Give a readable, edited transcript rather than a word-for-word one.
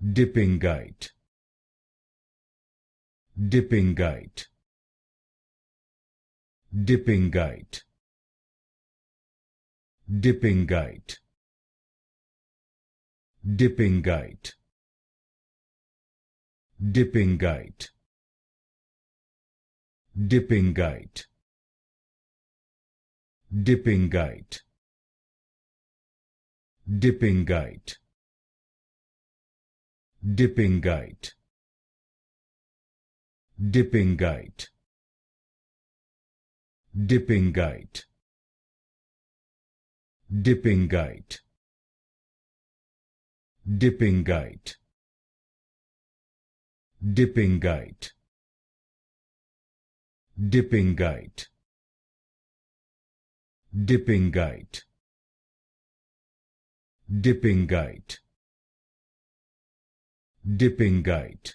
Dypingite, Dypingite, Dypingite, Dypingite, Dypingite, Dypingite, Dypingite, Dypingite, Dypingite, Dypingite, Dypingite, Dypingite, Dypingite, Dypingite, Dypingite, Dypingite, Dypingite, Dypingite, Dypingite,